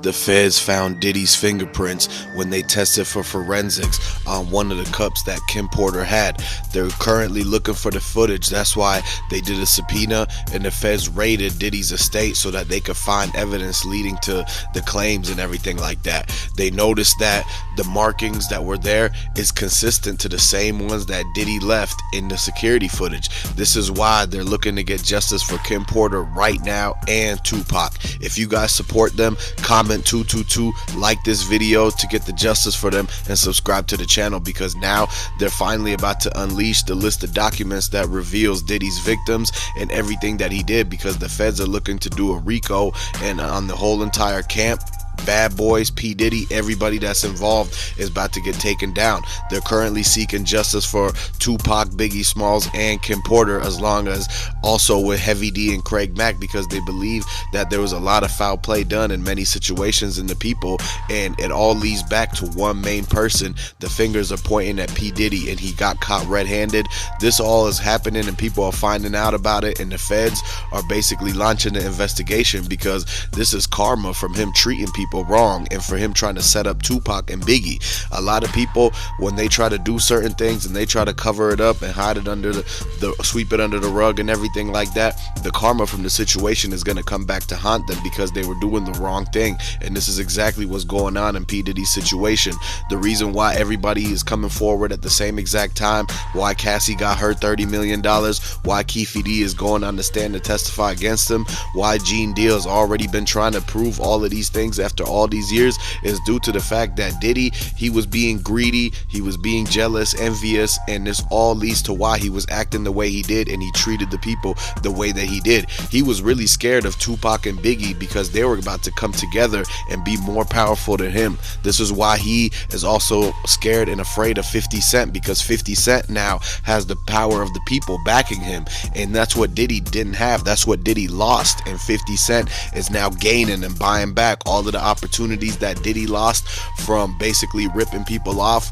The feds found Diddy's fingerprints when they tested for forensics on one of the cups that Kim Porter had. They're currently looking for the footage. That's why they did a subpoena and the feds raided Diddy's estate so that they could find evidence leading to the claims and everything like that. They noticed that the markings that were there is consistent to the same ones that Diddy left in the security footage. This is why they're looking to get justice for Kim Porter right now and Tupac. If you guys support them, comment 222, like this video to get the justice for them, and subscribe to the channel, because now they're finally about to unleash the list of documents that reveals Diddy's victims and everything that he did, because the feds are looking to do a RICO and on the whole entire camp. Bad Boys, P. Diddy, everybody that's involved is about to get taken down. They're currently seeking justice for Tupac, Biggie Smalls, and Kim Porter, as long as also with Heavy D and Craig Mack, because they believe that there was a lot of foul play done in many situations in the people, and it all leads back to one main person. The fingers are pointing at P. Diddy, and he got caught red-handed. This all is happening, and people are finding out about it, and the feds are basically launching the investigation, because this is karma from him treating people wrong and for him trying to set up Tupac and Biggie. A lot of people, when they try to do certain things and they try to cover it up and hide it under the sweep it under the rug and everything like that, the karma from the situation is going to come back to haunt them, because they were doing the wrong thing. And this is exactly what's going on in P. Diddy's situation. The reason why everybody is coming forward at the same exact time, why Cassie got her $30 million, why Keefe D is going on the stand to testify against him, why Gene Deal has already been trying to prove all of these things after all these years, is due to the fact that Diddy, he was being greedy, he was being jealous, envious, and this all leads to why he was acting the way he did and he treated the people the way that he did. He was really scared of Tupac and Biggie because they were about to come together and be more powerful than him. This is why he is also scared and afraid of 50 Cent, because 50 Cent now has the power of the people backing him, and that's what Diddy didn't have. That's what Diddy lost, and 50 Cent is now gaining and buying back all of the opportunities that Diddy lost from basically ripping people off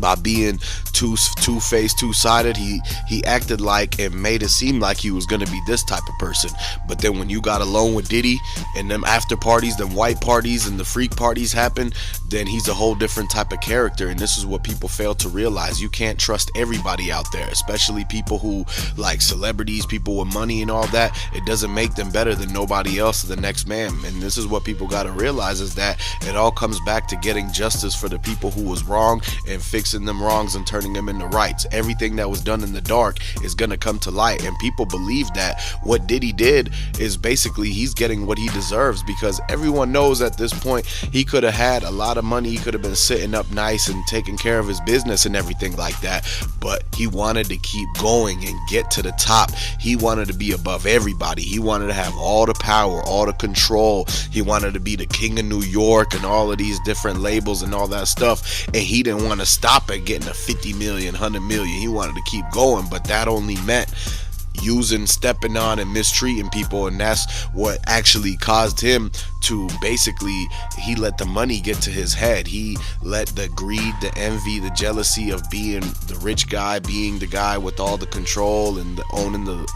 by being two-faced, two-sided. He acted like and made it seem like he was going to be this type of person, but then when you got alone with Diddy and them after parties, them white parties and the freak parties happen, then he's a whole different type of character. And this is what people fail to realize. You can't trust everybody out there, especially people who like celebrities, people with money and all that. It doesn't make them better than nobody else, the next man. And this is what people got to realize, is that it all comes back to getting justice for the people who was wrong and fixing them wrongs and turning them into rights. Everything that was done in the dark is gonna come to light, and people believe that what Diddy did is basically he's getting what he deserves, because everyone knows at this point he could have had a lot of money, he could have been sitting up nice and taking care of his business and everything like that, but he wanted to keep going and get to the top. He wanted to be above everybody. He wanted to have all the power, all the control. He wanted to be the king of New York and all of these different labels and all that stuff, and he didn't want to stop at getting a 50 million, 100 million. He wanted to keep going, but that only meant stepping on and mistreating people, and that's what actually caused him to basically, he let the money get to his head. He let the greed, the envy, the jealousy of being the rich guy, being the guy with all the control and owning the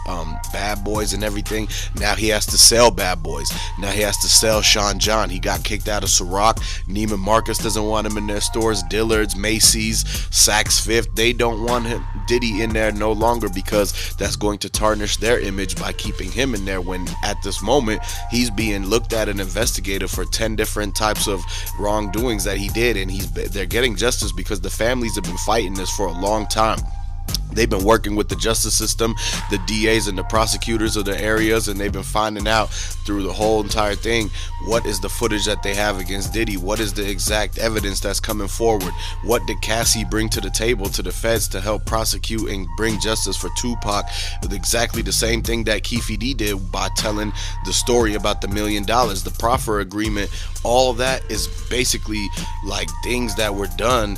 Bad Boys and everything. Now he has to sell Bad Boys. Now he has to sell Sean John. He got kicked out of Ciroc. Neiman Marcus doesn't want him in their stores. Dillard's, Macy's, Saks Fifth, they don't want him, Diddy, in there no longer, because that's going to tarnish their image by keeping him in there, when at this moment he's being looked at and investigated for 10 different types of wrongdoings that he did, and they're getting justice because the families have been fighting this for a long time. They've been working with the justice system, the DAs and the prosecutors of the areas, and they've been finding out through the whole entire thing what is the footage that they have against Diddy, what is the exact evidence that's coming forward, what did Cassie bring to the table to the feds to help prosecute and bring justice for Tupac, with exactly the same thing that Keefe D did by telling the story about the $1 million, the proffer agreement. All that is basically like things that were done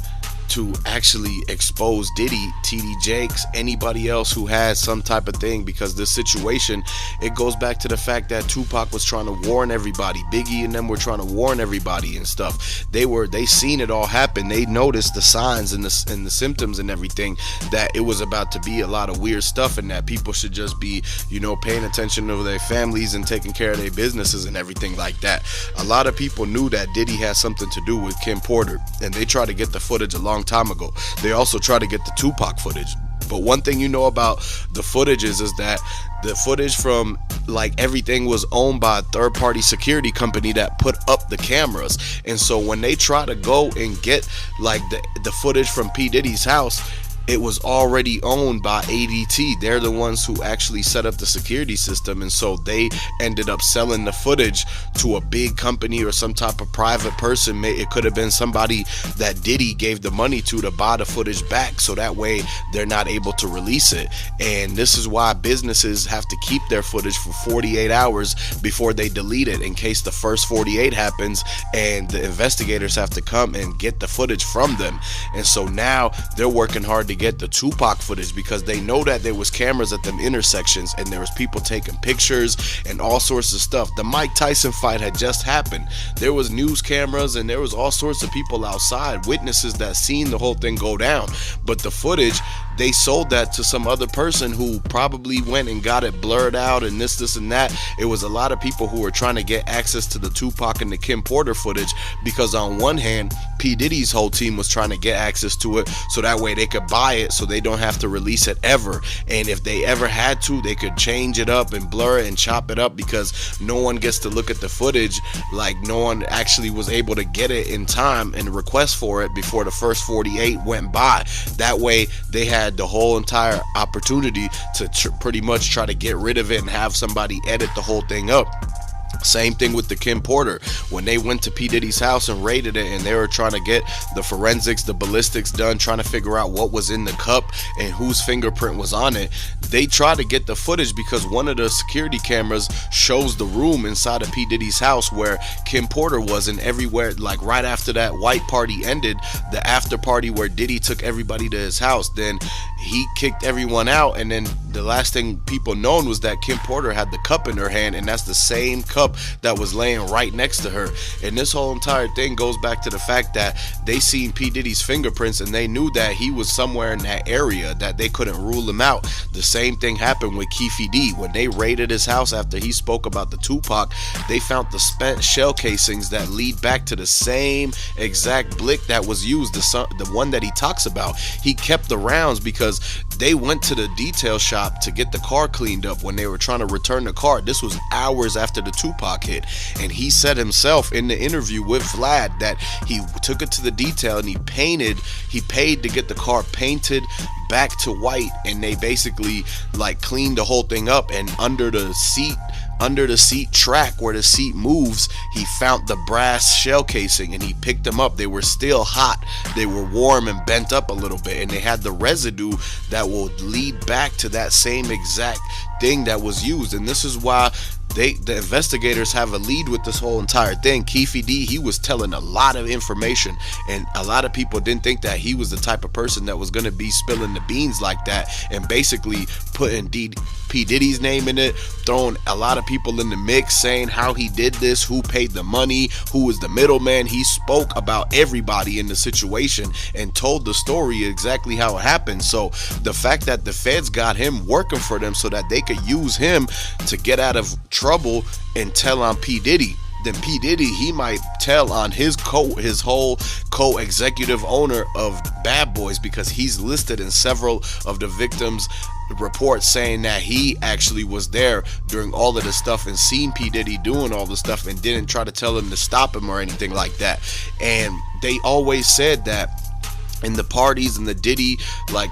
to actually expose Diddy, TD Jakes, anybody else who has some type of thing, because this situation, it goes back to the fact that Tupac was trying to warn everybody. Biggie and them were trying to warn everybody and stuff. They seen it all happen. They noticed the signs and the symptoms and everything, that it was about to be a lot of weird stuff, and that people should just be, paying attention to their families and taking care of their businesses and everything like that. A lot of people knew that Diddy had something to do with Kim Porter, and they tried to get the footage a long time ago. They also tried to get the Tupac footage. But one thing you know about the footage is that the footage from everything was owned by a third-party security company that put up the cameras. And so when they try to go and get the footage from P. Diddy's house, it was already owned by ADT. They're the ones who actually set up the security system, and so they ended up selling the footage to a big company or some type of private person. It could have been somebody that Diddy gave the money to buy the footage back, so that way they're not able to release it. And this is why businesses have to keep their footage for 48 hours before they delete it, in case the first 48 happens and the investigators have to come and get the footage from them. And so now they're working hard to get the Tupac footage, because they know that there was cameras at them intersections and there was people taking pictures and all sorts of stuff. The Mike Tyson fight had just happened. There was news cameras and there was all sorts of people outside, witnesses that seen the whole thing go down. But the footage, they sold that to some other person who probably went and got it blurred out and this and that. It was a lot of people who were trying to get access to the Tupac and the Kim Porter footage, because on one hand, P. Diddy's whole team was trying to get access to it so that way they could buy it, so they don't have to release it ever. And if they ever had to, they could change it up and blur it and chop it up, because no one gets to look at the footage. No one actually was able to get it in time and request for it before the first 48 went by. That way they had the whole entire opportunity to pretty much try to get rid of it and have somebody edit the whole thing up. Same thing with the Kim Porter. When they went to P. Diddy's house and raided it, and they were trying to get the forensics, the ballistics done, trying to figure out what was in the cup and whose fingerprint was on it, they tried to get the footage because one of the security cameras shows the room inside of P. Diddy's house where Kim Porter was, and everywhere, right after that white party ended, the after party where Diddy took everybody to his house, then he kicked everyone out, and then the last thing people known was that Kim Porter had the cup in her hand, and that's the same cup that was laying right next to her. And this whole entire thing goes back to the fact that they seen P. Diddy's fingerprints, and they knew that he was somewhere in that area, that they couldn't rule him out. The same thing happened with Keefe D. When they raided his house after he spoke about the Tupac, they found the spent shell casings that lead back to the same exact blick that was used, the one that he talks about. He kept the rounds because they went to the detail shop to get the car cleaned up when they were trying to return the car. This was hours after the Tupac hit, and he said himself in the interview with Vlad that he took it to the detail and he paid to get the car painted back to white, and they basically cleaned the whole thing up. And under the seat track where the seat moves, he found the brass shell casing, and he picked them up. They were still hot, they were warm and bent up a little bit, and they had the residue that will lead back to that same exact thing that was used. And this is why the investigators have a lead with this whole entire thing. Keefe D, he was telling a lot of information, and a lot of people didn't think that he was the type of person that was going to be spilling the beans like that, and basically putting P. Diddy's name in it, throwing a lot of people in the mix, saying how he did this, who paid the money, who was the middleman. He spoke about everybody in the situation and told the story exactly how it happened. So the fact that the feds got him working for them so that they could use him to get out of trouble and tell on P. Diddy, then P. Diddy, he might tell on his whole co-executive owner of Bad Boys, because he's listed in several of the victims' reports saying that he actually was there during all of this stuff and seen P. Diddy doing all the stuff and didn't try to tell him to stop him or anything like that. And they always said that in the parties and the Diddy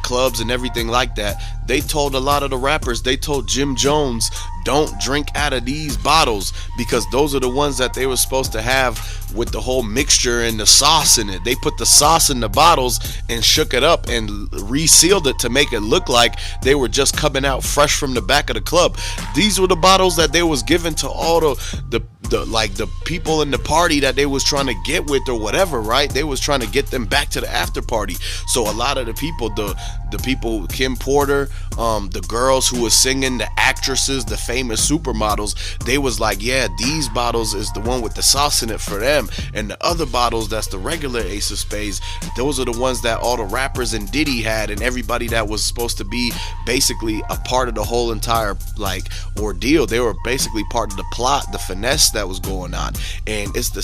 clubs and everything like that, they told a lot of the rappers, they told Jim Jones, don't drink out of these bottles, because those are the ones that they were supposed to have with the whole mixture and the sauce in it. They put the sauce in the bottles and shook it up and resealed it to make it look like they were just coming out fresh from the back of the club. These were the bottles that they was given to all the the people in the party that they was trying to get with or whatever, right? They was trying to get them back to the after party. So a lot of the people, the people, Kim Porter, the girls who was singing, the actresses, the famous supermodels, they was like, yeah, these bottles is the one with the sauce in it for them, and the other bottles, that's the regular Ace of Spades, those are the ones that all the rappers and Diddy had, and everybody that was supposed to be basically a part of the whole entire like ordeal. They were basically part of the plot, the finesse that was going on. And it's the